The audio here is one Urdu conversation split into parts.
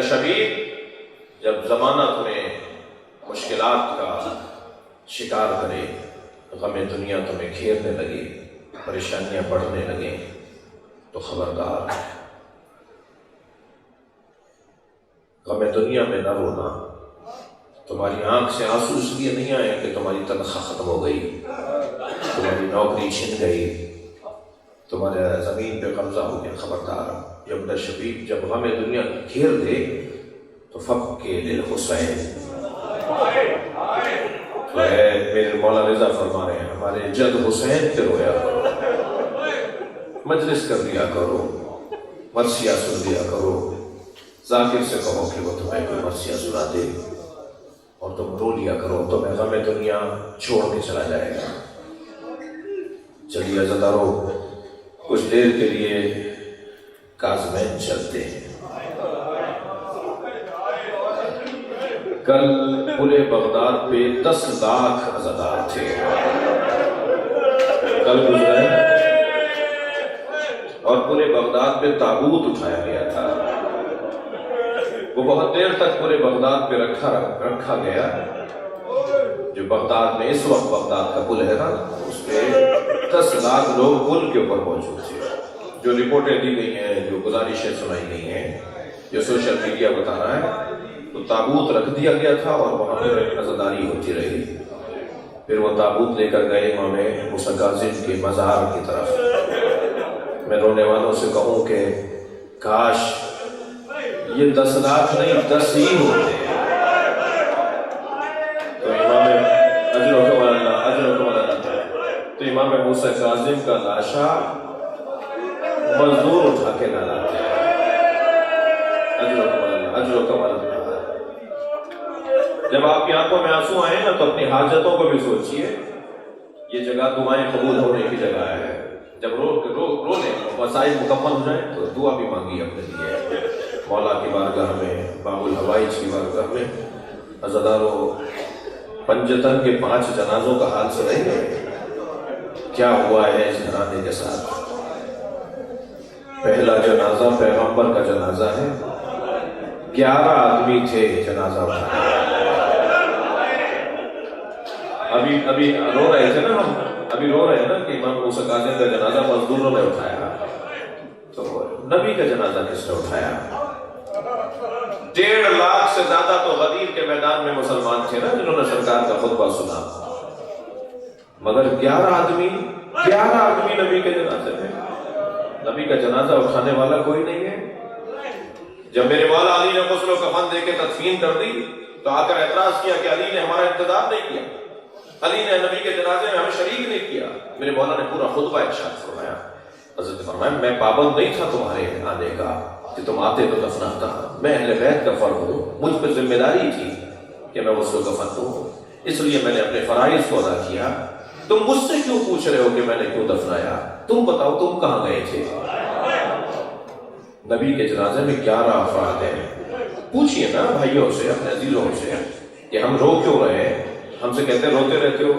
شبیب، جب زمانہ تمہیں مشکلات کا شکار کرے، غم دنیا تمہیں گھیرنے لگے، پریشانیاں بڑھنے لگیں، تو خبردار، غم دنیا میں نہ رونا۔ تمہاری آنکھ سے آنسو اس لیے نہیں آئے کہ تمہاری تنخواہ ختم ہو گئی، تمہاری نوکری چھن گئی، تمہارے زمین پہ قبضہ ہو گیا۔ خبردار، جب شبیب جب غم دنیا گھیر دے تو فبکی للحسین، تو میرے مولا رضا فرما رہے ہیں ہمارے جد حسین پہ رویا کرو، مجلس کر دیا کرو، مرثیہ سن دیا کرو، ذاکر سے کہو کہ وہ تمہیں کوئی مرثیہ سنا دے اور تم رو لیا کرو، تمہیں غم دنیا چھوڑ کے چلا جائے گا۔ چلیے عزادارو، کچھ دیر کے لیے کاظمین چلتے ہیں۔ کل پورے بغداد پہ 10 لاکھ عزادار تھے، کل گزرے، اور پورے بغداد پہ تابوت اٹھایا گیا تھا۔ وہ بہت دیر تک پورے بغداد پہ رکھا گیا۔ جو بغداد میں اس وقت بغداد کا پل ہے نا، اس پہ 10 لاکھ لوگ پل کے اوپر موجود تھے۔ جو رپورٹیں دی گئی ہیں، جو گزارشیں سنائی گئی ہیں، جو سوشل میڈیا بتا رہا ہے، تو تابوت رکھ دیا گیا تھا اور وہاں پہ عزاداری ہوتی رہی۔ پھر وہ تابوت لے کر گئے امام موسیٰ کاظم کے مزار کی طرف۔ میں رونے والوں سے کہوں کہ کاش یہ 10 لاکھ نہیں 10 ہی ہوتے۔ تو تو امام موسیٰ کاظم کا لاشا مزدور اٹھا کے نہ لاتے۔ جب آپ کی آنکھوں میں آنسو آئے نا تو اپنی حاجتوں کو بھی سوچئے، یہ جگہ دعائیں قبول ہونے کی جگہ ہے۔ جب رو لیں، مسائل مکمل ہو جائیں تو دعا بھی مانگی اپنے لیے مولا کی بارگاہ میں، باب الحوائج کی بارگاہ میں۔ عزادارو، پنجتن کے 5 جنازوں کا حال سنیں گے کیا ہوا ہے اس گھرانے کے ساتھ۔ پہلا جنازہ پیغمبر کا جنازہ ہے، 11 آدمی تھے جنازہ اٹھانے۔ ابھی رو رہے تھے نا ہم، ابھی رو رہے ہیں نا کہ امام موسیٰ کاظم کا جنازہ مزدوروں نے اٹھایا، تو نبی کا جنازہ کس نے اٹھایا؟ 1.5 لاکھ سے زیادہ تو غدیر کے میدان میں مسلمان تھے نا جنہوں نے سرکار کا خطبہ سنا، مگر 11 آدمی نبی کے جنازے میں۔ نبی کا جنازہ اٹھانے والا کوئی نہیں ہے۔ جب میرے مولا علی نے غسل و کفن دے کے تدفین کر دی تو آ کر اعتراض کیا کہ علی نے ہمارا انتظار نہیں کیا، علی نے نبی کے جنازے میں ہمیں شریک نہیں کیا۔ میرے مولا نے پورا خطبہ ارشاد فرمایا، حضرت فرمایا میں پابند نہیں تھا تمہارے آنے کا کہ تم آتے تو دفناتا، میں اہل بیت کا فرد ہوں، مجھ پر ذمہ داری تھی کہ میں غسل و کفن دوں، اس لیے میں نے اپنے فرائض کو ادا کیا۔ تم مجھ سے کیوں پوچھ رہے ہو کہ میں نے کیوں دفنایا؟ تم بتاؤ تم کہاں گئے تھے؟ نبی کے جنازے میں 11 افراد ہیں۔ پوچھئے نا بھائیوں سے، اپنے عزیزوں سے کہ ہم رو کیوں رہے ہیں؟ ہم سے کہتے ہیں روتے رہتے ہو،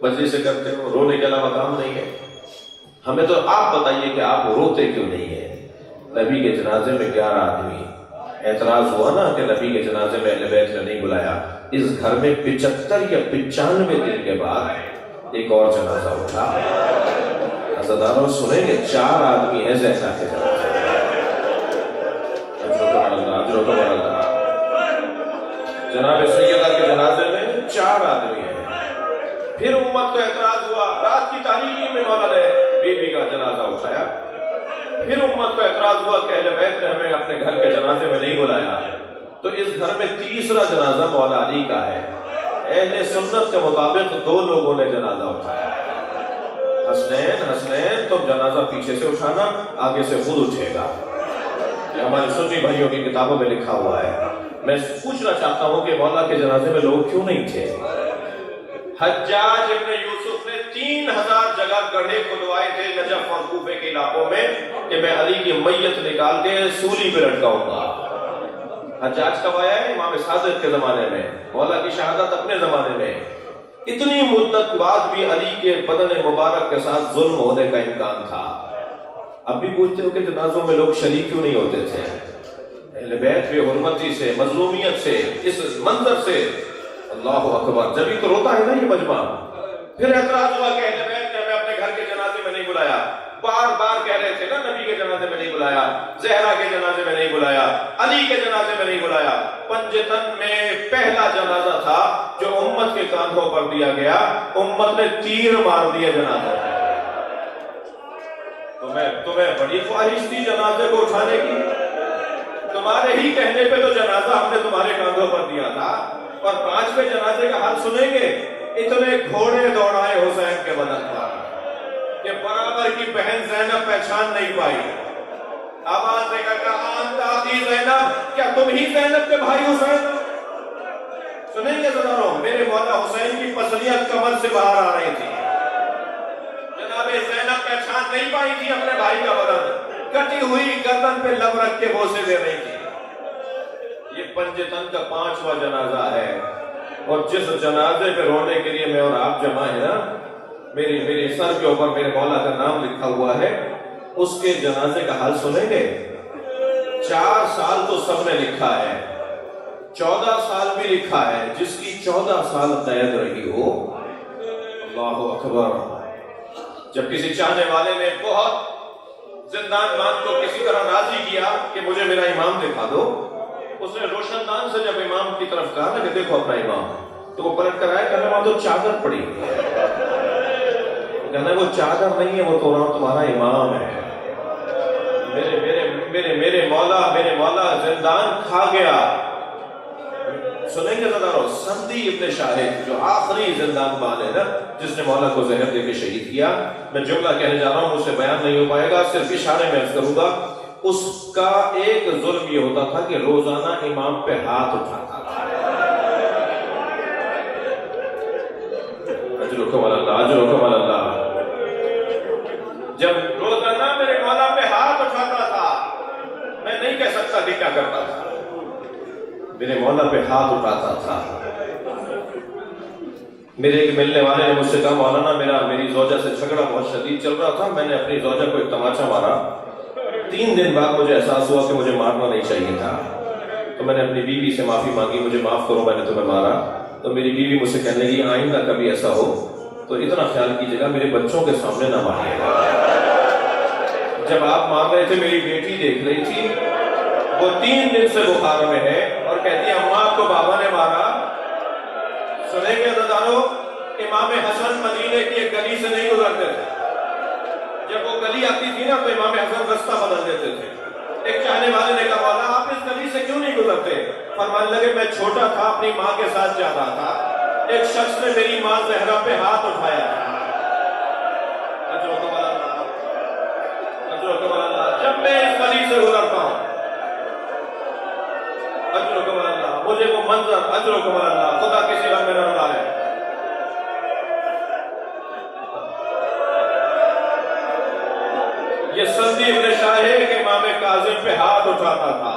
مجلس سے کرتے ہو، رونے کے علاوہ کام نہیں ہے۔ ہمیں تو آپ بتائیے کہ آپ روتے کیوں نہیں ہیں؟ نبی کے جنازے میں 11 آدمی، اعتراض ہوا نا کہ نبی کے جنازے میں اہل بیت نے نہیں بلایا۔ اس گھر میں 75 یا 95 دن کے بعد ایک اور جنازہ اٹھا۔ عزاداروں سنیں گے 4 آدمی ہیں زیادہ کے جنازے میں۔ جناب سیدہ کے جنازے میں 4 آدمی ہیں۔ پھر امت کو اعتراض ہوا، رات کی تاریکی میں مولا نے بیوی کا جنازہ اٹھایا۔ پھر امت کو اعتراض ہوا کہ اہل بیت نے ہمیں اپنے گھر کے جنازے میں نہیں بلایا، تو اس گھر میں تیسرا جنازہ مولا علی کا ہے۔ اہل سنت کے مطابق 2 لوگوں نے جنازہ اٹھایا۔ حسنین تم جنازہ پیچھے سے اٹھانا، آگے سے خود اٹھے گا۔ یہ ہمارے سنی بھائیوں کی کتابوں میں لکھا ہوا ہے۔ میں پوچھنا چاہتا ہوں کہ مولا کے جنازے میں لوگ کیوں نہیں تھے؟ حجاج ابن یوسف نے 3000 جگہ گڑھے کھدوائے تھے نجف اور کوفے کے علاقوں میں کہ میں علی کی میت نکال کے سولی پہ لٹکاؤں گا۔ حجاج کب آیا ہے؟ امام صادق کے زمانے میں، مولا کی شہادت اپنے زمانے میں۔ اتنی مدت بعد بھی علی کے بدن مبارک کے ساتھ ظلم ہونے کا امکان تھا۔ اب بھی پوچھتے ہو کہ جنازوں میں لوگ شریک کیوں نہیں ہوتے تھے؟ اہل بیت بے حرمتی سے، مظلومیت سے، اس منظر سے، اللہ اکبر، جبھی تو روتا ہے نا یہ مجمع۔ پھر اعتراض ہوا کہ اہل بیت نے ہمیں اپنے گھر کے جنازے میں نہیں بلایا، بار بار کہہ رہے تھے نا نبی کے جنازے میں نہیں بلایا، زہرا کے جنازے میں نہیں بلایا، علی کے جنازے میں نہیں بلایا۔ پنجتن میں پہلا جنازہ تھا جو امت کے کاندھوں پر دیا گیا، امت نے تیر مار دیا جنازہ۔ تمہیں بڑی خواہش تھی جنازے کو اٹھانے کی، تمہارے ہی کہنے پہ تو جنازہ ہم نے تمہارے کاندھوں پر دیا تھا، اور 5ویں جنازے کا حال سنیں گے، اتنے گھوڑے دوڑائے حسین کے بدن پر کہ برابر کی بہن زینب پہچان نہیں پائی۔ آواز دے کر کہا انت اخی زینب، کیا تم ہی زینب کے بھائی حسین؟ سنیں گے ذرا، میرے مولا حسین کی پسلیاں کمر سے باہر آ رہی تھی، جناب زینب پہچان نہیں پائی تھی اپنے بھائی کا بدن، کٹی ہوئی گردن پہ لب رکھ کے بوسے دے رہی تھی۔ یہ پنجتن کا 5واں جنازہ ہے، اور جس جنازے پہ رونے کے لیے میں اور آپ جمع ہیں نا، میرے سر کے اوپر میرے مولا کا نام لکھا ہوا ہے، اس کے جنازے کا حال سنیں گے۔ 4 سال تو سب نے لکھا ہے، 14 سال بھی لکھا ہے، جس کی 14 سال قید رہی ہو، اللہ اکبر۔ جب کسی چاہنے والے نے بہت زندان بان کو کسی طرح راضی کیا کہ مجھے میرا امام دکھا دو، اس نے روشن دان سے جب امام کی طرف کہا نا کہ دیکھو اپنا امام، تو وہ پلٹ کر آئے، کہنا وہاں تو چادر پڑی، کہنا وہ چادر نہیں ہے، وہ تو وہاں تمہارا امام ہے۔ میرے مولا زندان کھا گیا۔ سنیں گے ذرا، سندی ابن شاہد جو آخری زندان بان ہے نا، جس نے مولا کو زہر دے کے شہید کیا، میں جملہ کہنے جا رہا ہوں، مجھ سے بیان نہیں ہو پائے گا، صرف اشارے میں عرض کروں گا۔ اس کا ایک ظلم یہ ہوتا تھا کہ روزانہ امام پہ ہاتھ اٹھاتا تھا۔ اجرکم اللہ، اجرکم اللہ۔ جب روزانہ میرے مولا پہ ہاتھ اٹھاتا تھا، میں نہیں کہہ سکتا کہ کیا کرتا تھا، میرے مولا پہ ہاتھ اٹھاتا تھا۔ میرے ایک ملنے والے نے مجھ سے کہا مولانا میری زوجہ سے جھگڑا بہت شدید چل رہا تھا، میں نے اپنی زوجہ کو ایک تماچا مارا، 3 دن بعد مجھے احساس ہوا کہ مجھے مارنا نہیں چاہیے تھا، تو میں نے اپنی بیوی سے معافی مانگی، مجھے معاف کرو میں نے تمہیں مارا۔ تو میری بیوی مجھ سے کہنے لگی آئندہ کبھی ایسا ہو تو اتنا خیال کیجیے گا میرے بچوں کے سامنے نہ ماریے گا۔ جب آپ مار رہے تھے میری بیٹی دیکھ رہی تھی، وہ 3 دن سے بخار میں ہے، اور کہتی ہے اماں آپ کو بابا نے مارا۔ سنیں گے عزیزانو، امام حسن مدینے کی ایک گلی سے نہیں گزرتے تھے، جب وہ گلی آتی تھی نا تو امام حسن رستہ بدل دیتے تھے۔ ایک چاہنے والے نے کہا مولا آپ اس گلی سے کیوں نہیں گزرتے؟ فرمانے لگے میں چھوٹا تھا، اپنی ماں کے ساتھ جا رہا تھا، ایک شخص نے میری ماں زہرا پہ ہاتھ اٹھایا۔ جب میں اس گلی سے گزرتا ہوں، اجرکم اللہ، مجھے وہ منظر، اجرکم اللہ، خدا کسی رنگ میں نہ لائے۔ یہ سندی ابن شاہد کے امام کاظم پہ ہاتھ اٹھاتا تھا،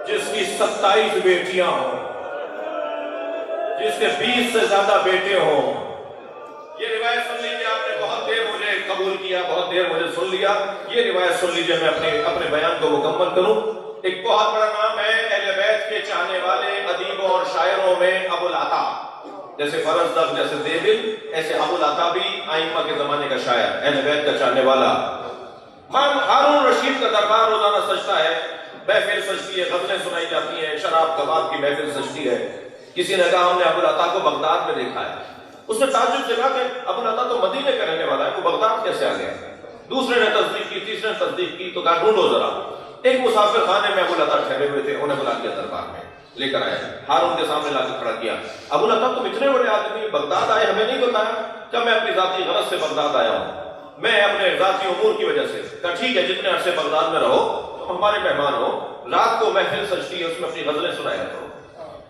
جس کی 27 بیٹیاں ہوں، جس کے 20 سے زیادہ بیٹے ہوں۔ یہ روایت سن لیجیے، آپ نے بہت دیر مجھے قبول کیا، بہت دیر مجھے سن لیا، یہ روایت سن لیجیے، میں اپنے بیان کو مکمل کروں۔ ایک بہت بڑا نام ہے اہل بیت کے چاہنے والے ادیبوں اور شاعروں میں ابو العطا، جیسے فرزدق، جیسے دیبل، ایسے ابو العطا بھی ائمہ کے زمانے کا شاعر، اہل بیت کا چاہنے والا۔ ہارون رشید کا دربار روزانہ سجتا ہے، محفل سجتی ہے، غزلیں سنائی جاتی ہیں، شراب کباب کی محفل سجتی ہے۔ کسی نے کہا ہم نے ابو العطا کو بغداد میں دیکھا ہے، اس نے تعجب سے کہا کہ ابو العطا تو مدینے کا رہنے والا ہے، وہ بغداد کیسے آ گیا؟ دوسرے نے تصدیق کی، تیسرے نے تصدیق کی، تو کہا ڈھونڈو ذرا۔ ایک مسافر خانے میں ابو العطا ٹھہرے ہوئے تھے، انہیں بلا لیا دربار میں، لے کر آئے، ہارون کے سامنے لا کے کھڑا کیا۔ ابو العطا تم اتنے بڑے آدمی بغداد آئے، ہمیں نہیں بتایا؟ کہ میں اپنی ذاتی غرض سے بغداد آیا ہوں، میں اپنے ذاتی امور کی وجہ سے۔ کہا ٹھیک ہے، جتنے عرصے بغداد میں رہو تو ہمارے مہمان ہو، رات کو محفل سجتی ہے، اس میں اپنی غزلیں سنایا کرو۔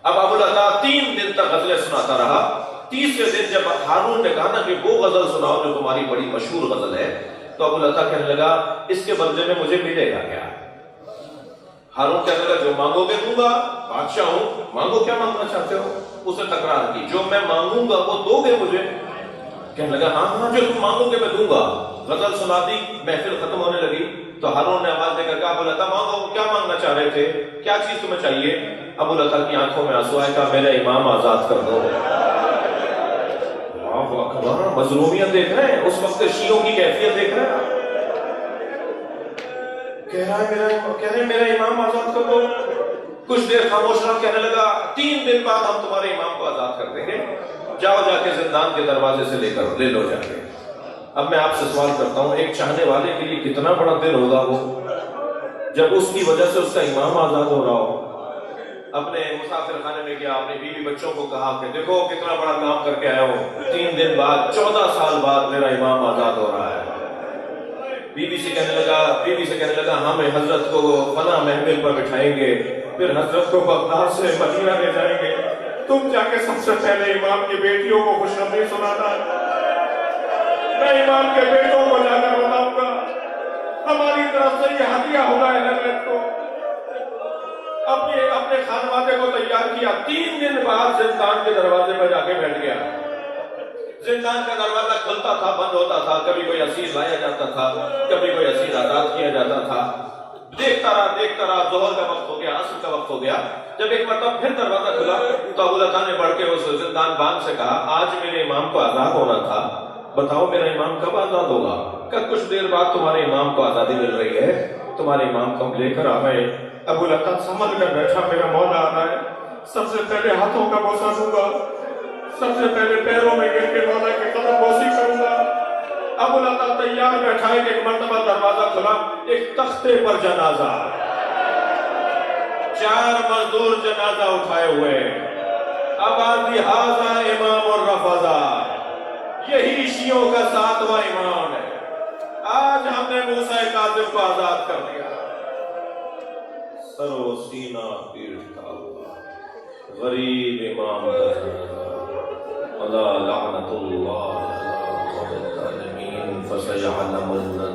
اب ابو العطا 3 دن تک غزلیں سناتا رہا۔ تیسرے دن جب ہارون نے کہا نا کہ وہ غزل سناؤ جو تمہاری بڑی مشہور غزل ہے، تو ابو العطا کہنے لگا اس کے بدلے میں مجھے ملے گا کیا؟ ہارون کہنے لگا جو مانگو گے دوں گا، بادشاہ ہوں، مانگو کیا مانگنا چاہتے ہو؟ اسے تکرار کی، جو میں مانگوں گا وہ دو گے مجھے؟ کہنے لگا ہاں جو تم مانگو گے میں دوں گا۔ غزل سنا دی، محفل ختم ہونے لگی، تو ہارون نے آواز دے کر کہا ابو لتا مانگو، کیا مانگنا چاہ رہے تھے، کیا چیز تمہیں چاہیے؟ ابو لتا کی آنکھوں میں آنسو آئے، کہا میرا امام آزاد کر دو۔ اللہ اکبر، مظلومیت دیکھ رہے ہیں، اس وقت شیعوں کی کیفیت دیکھ رہے ہیں، کہہ رہے ہیں میرا امام آزاد کر دو۔ کچھ دیر خاموش رہا، کہنے لگا 3 دن بعد ہم تمہارے امام کو آزاد کر دیں گے، جاؤ جا کے زندان کے دروازے سے لے لو جا کے۔ اب میں آپ سے سوال کرتا ہوں، ایک چاہنے والے کے لیے کتنا بڑا دن ہوگا وہ، جب اس کی وجہ سے اس کا امام آزاد ہو رہا ہو۔ اپنے مسافر خانے میں گیا، اپنے بیوی بچوں کو کہا کہ دیکھو کتنا بڑا کام کر کے آیا ہوں، 3 دن بعد 14 سال بعد میرا امام آزاد ہو رہا ہے۔ بیوی سے کہنے لگا ہم حضرت کو فلاں محفل پر بٹھائیں گے، پھر حضرت کو بغداد سے مدینہ لے جائیں گے، تم جا کے سب سے پہلے امام کی بیٹیوں کو خوشخبری سنانا، میں امام کے بیٹوں کو جا کر بتاؤں گا ہماری طرف سے یہ ہدیہ ہوگا حضرت کو۔ اپنے خانوادے کو تیار کیا، 3 دن بعد زندان کے دروازے پر جا کے بیٹھ گیا۔ زندان کا دروازہ کھلتا تھا، بند ہوتا تھا، کبھی کوئی اسیر لایا جاتا تھا، کبھی کوئی اسیر آزاد کیا جاتا تھا۔ دیکھتا رہا، ظہر کا وقت ہو گیا، عصر کا وقت ہو گیا۔ جب ایک مرتبہ پھر دروازہ کھلا تو ابو لتا نے بڑھ کے اس زندان بان سے کہا آج میرے امام کو آزاد ہونا تھا، بتاؤ میرا امام کب آزاد ہوگا؟ کہ کچھ دیر بعد تمہارے امام کو آزادی مل رہی ہے، تمہارے امام کو ہم لے کر آ گئے۔ ابو لتا سمجھ کر بیٹھا میرا مولا آ رہا ہے، سب سے پہلے ہاتھوں کا بوسہ دوں گا، سب سے پہلے پیروں میں گر کے مولا کے قدم بوسی کروں گا۔ ابو لتا تیار بیٹھا ہے کہ ایک مرتبہ دروازہ کھلا، ایک تختے پر جنازہ، 4 مزدور جنازہ اٹھائے ہوئے، آبادی ہاذا امام الرفضا، یہی شیعوں کا 7واں امام ہے، آج ہم نے موسیٰ کاظم کو آزاد کر دیا۔ سر و سینہ پیٹتا ہوا غریب امام کا جنازہ، اللہ لعنت اللہ علی الظالمین فسیعلمن